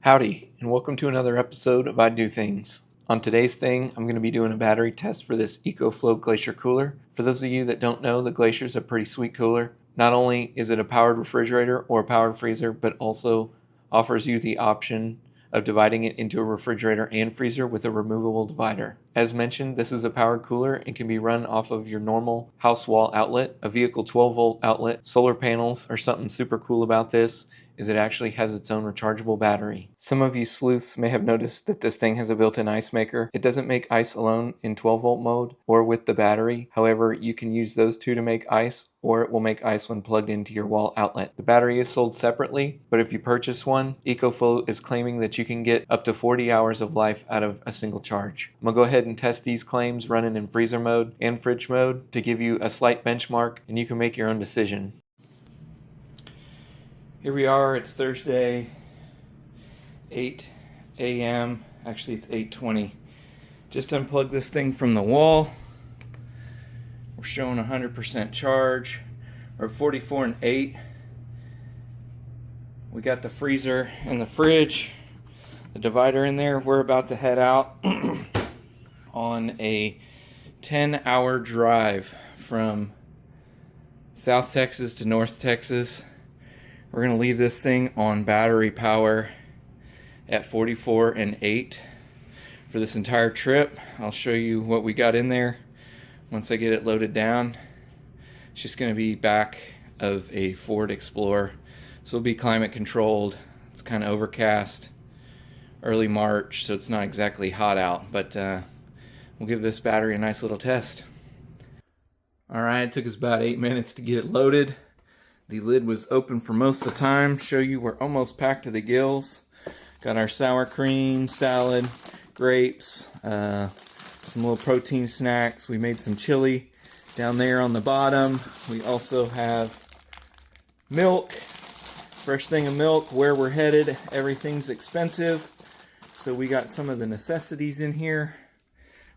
Howdy, and welcome to another episode of I Do Things. On today's thing, I'm going to be doing a battery test for this ECOFLOW Glacier cooler. For those of you that don't know, the Glacier is a pretty sweet cooler. Not only is it a powered refrigerator or a powered freezer, but also offers you the option of dividing it into a refrigerator and freezer with a removable divider. As mentioned, this is a powered cooler and can be run off of your normal house wall outlet. A vehicle 12-volt outlet, solar panels, or something super cool about this is it actually has its own rechargeable battery. Some of you sleuths may have noticed that this thing has a built-in ice maker. It doesn't make ice alone in 12-volt mode or with the battery. However, you can use those two to make ice, or it will make ice when plugged into your wall outlet. The battery is sold separately, but if you purchase one, EcoFlow is claiming that you can get up to 40 hours of life out of a single charge. I'm going to go ahead and test these claims running in freezer mode and fridge mode to give you a slight benchmark, and you can make your own decision. Here we are, it's Thursday, 8 a.m. Actually, it's 8:20. Just unplugged this thing from the wall. We're showing 100% charge, or 44 and 8. We got the freezer and the fridge, the divider in there. We're about to head out on a 10-hour drive from South Texas to North Texas. We're going to leave this thing on battery power at 44 and 8 for this entire trip. I'll show you what we got in there once I get it loaded down. It's just going to be back of a Ford Explorer. So it'll be climate controlled. It's kind of overcast, early March, so it's not exactly hot out, but we'll give this battery a nice little test. Alright, it took us about 8 minutes to get it loaded. The lid was open for most of the time. Show you we're almost packed to the gills. Got our sour cream, salad, grapes, some little protein snacks. We made some chili down there on the bottom. We also have milk, fresh thing of milk. Where we're headed, everything's expensive, so we got some of the necessities in here.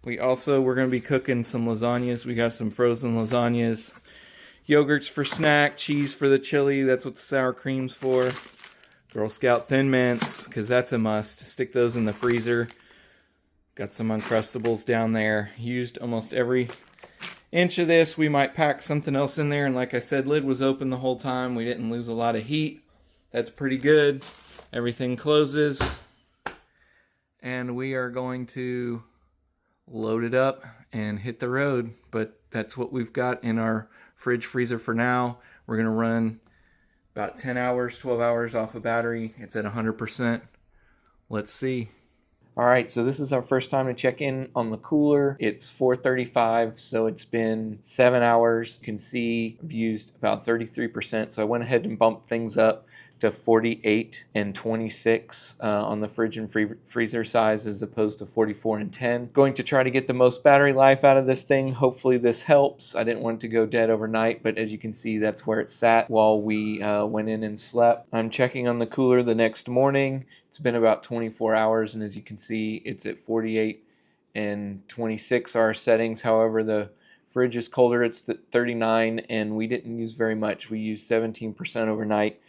We're going to be cooking some lasagnas. We got some frozen lasagnas. Yogurts for snack, cheese for the chili, that's what the sour cream's for. Girl Scout Thin Mints, because that's a must. Stick those in the freezer. Got some Uncrustables down there. Used almost every inch of this. We might pack something else in there, and like I said, lid was open the whole time. We didn't lose a lot of heat. That's pretty good. Everything closes. And we are going to load it up and hit the road, but that's what we've got in our fridge freezer for now. We're going to run about 10 hours, 12 hours off a battery. It's at 100%. Let's see. All right, so this is our first time to check in on the cooler. It's 4:35, so it's been 7 hours. You can see I've used about 33%, so I went ahead and bumped things up to 48 and 26 on the fridge and freezer size as opposed to 44 and 10. Going to try to get the most battery life out of this thing. Hopefully this helps. I didn't want it to go dead overnight, but as you can see, that's where it sat while we went in and slept. I'm checking on the cooler the next morning. It's been about 24 hours, and as you can see, it's at 48 and 26 are our settings. However, the fridge is colder. It's 39, and we didn't use very much. We used 17% overnight.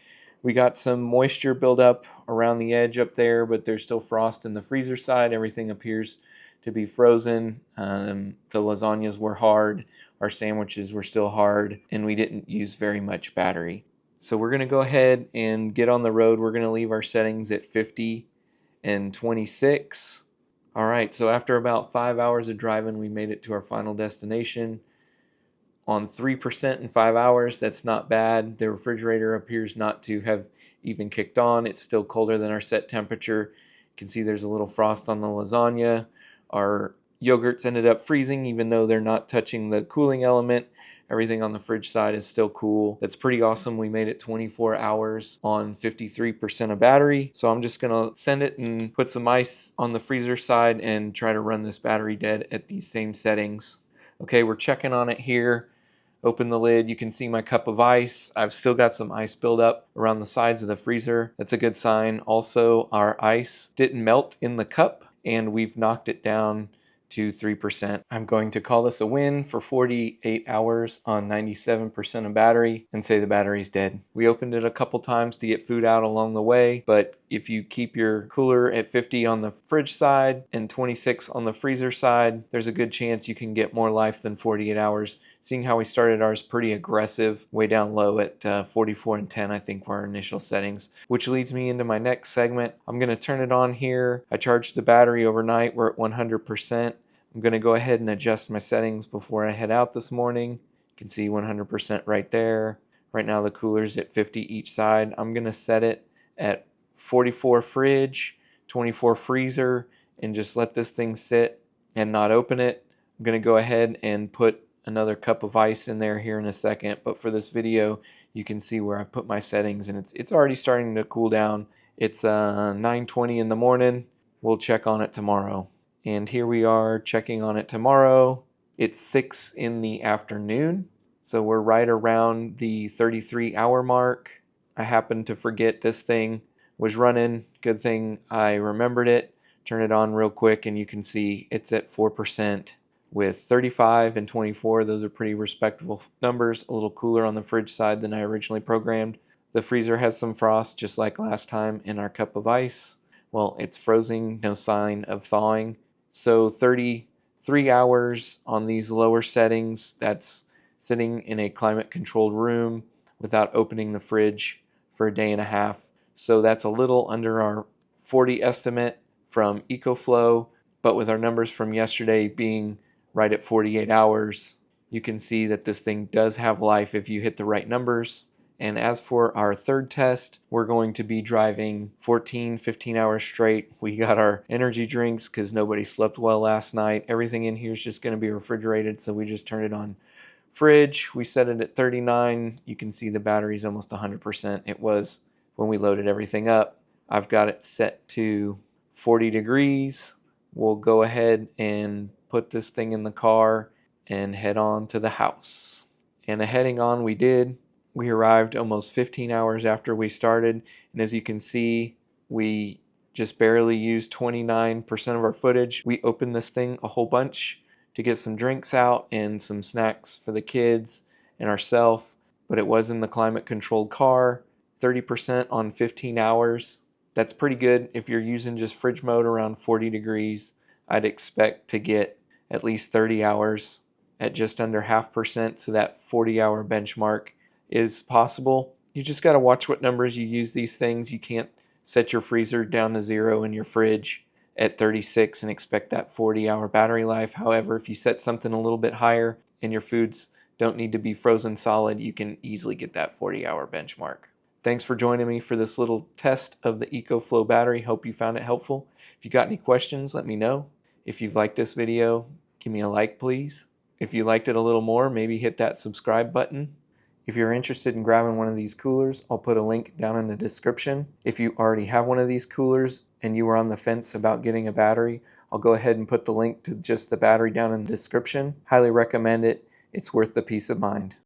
We got some moisture buildup around the edge up there, but there's still frost in the freezer side. Everything appears to be frozen. The lasagnas were hard. Our sandwiches were still hard, and we didn't use very much battery. So we're going to go ahead and get on the road. We're going to leave our settings at 50 and 26. All right, so after about 5 hours of driving, we made it to our final destination. On 3% in 5 hours, that's not bad. The refrigerator appears not to have even kicked on. It's still colder than our set temperature. You can see there's a little frost on the lasagna. Our yogurts ended up freezing even though they're not touching the cooling element. Everything on the fridge side is still cool. That's pretty awesome. We made it 24 hours on 53% of battery. So I'm just gonna send it and put some ice on the freezer side and try to run this battery dead at these same settings. Okay, we're checking on it here. Open the lid, you can see my cup of ice. I've still got some ice buildup around the sides of the freezer. That's a good sign. Also, our ice didn't melt in the cup, and we've knocked it down to 3%. I'm going to call this a win for 48 hours on 97% of battery and say the battery's dead. We opened it a couple times to get food out along the way, but if you keep your cooler at 50 on the fridge side and 26 on the freezer side, there's a good chance you can get more life than 48 hours. Seeing how we started ours pretty aggressive, way down low at 44 and 10, I think were our initial settings, which leads me into my next segment. I'm going to turn it on here. I charged the battery overnight. We're at 100%. I'm going to go ahead and adjust my settings before I head out this morning. You can see 100% right there. Right now the cooler's at 50 each side. I'm going to set it at 44 fridge, 24 freezer, and just let this thing sit and not open it. I'm going to go ahead and put another cup of ice in there here in a second, but for this video you can see where I put my settings, and it's already starting to cool down. It's 9:20 in the morning. We'll check on it tomorrow. And here we are checking on it tomorrow. It's 6 in the afternoon, so we're right around the 33-hour mark. I happened to forget this thing was running. Good thing I remembered it. Turn it on real quick and you can see it's at 4% with 35 and 24. Those are pretty respectable numbers. A little cooler on the fridge side than I originally programmed. The freezer has some frost just like last time in our cup of ice. Well, it's frozen, no sign of thawing. So 33 hours on these lower settings. That's sitting in a climate controlled room without opening the fridge for a day and a half. So that's a little under our 40 estimate from EcoFlow, but with our numbers from yesterday being right at 48 hours, you can see that this thing does have life if you hit the right numbers. And as for our third test, we're going to be driving 15 hours straight. We got our energy drinks because nobody slept well last night. Everything in here is just going to be refrigerated, so we just turned it on fridge. We set it at 39. You can see the battery's almost 100%. It was when we loaded everything up. I've got it set to 40 degrees. We'll go ahead and put this thing in the car and head on to the house. And heading on we did. We arrived almost 15 hours after we started, and as you can see, we just barely used 29% of our footage. We opened this thing a whole bunch to get some drinks out and some snacks for the kids and ourselves, but it was in the climate controlled car. 30% on 15 hours. That's pretty good. If you're using just fridge mode around 40 degrees, I'd expect to get at least 30 hours at just under 0.5%, so that 40-hour benchmark is possible. You just got to watch what numbers you use these things. You can't set your freezer down to 0 and your fridge at 36 and expect that 40-hour battery life. However, if you set something a little bit higher and your foods don't need to be frozen solid, you can easily get that 40-hour benchmark. Thanks for joining me for this little test of the EcoFlow battery. Hope you found it helpful. If you got any questions, let me know. If you've liked this video, give me a like, please. If you liked it a little more, maybe hit that subscribe button. If you're interested in grabbing one of these coolers, I'll put a link down in the description. If you already have one of these coolers and you were on the fence about getting a battery, I'll go ahead and put the link to just the battery down in the description. Highly recommend it. It's worth the peace of mind.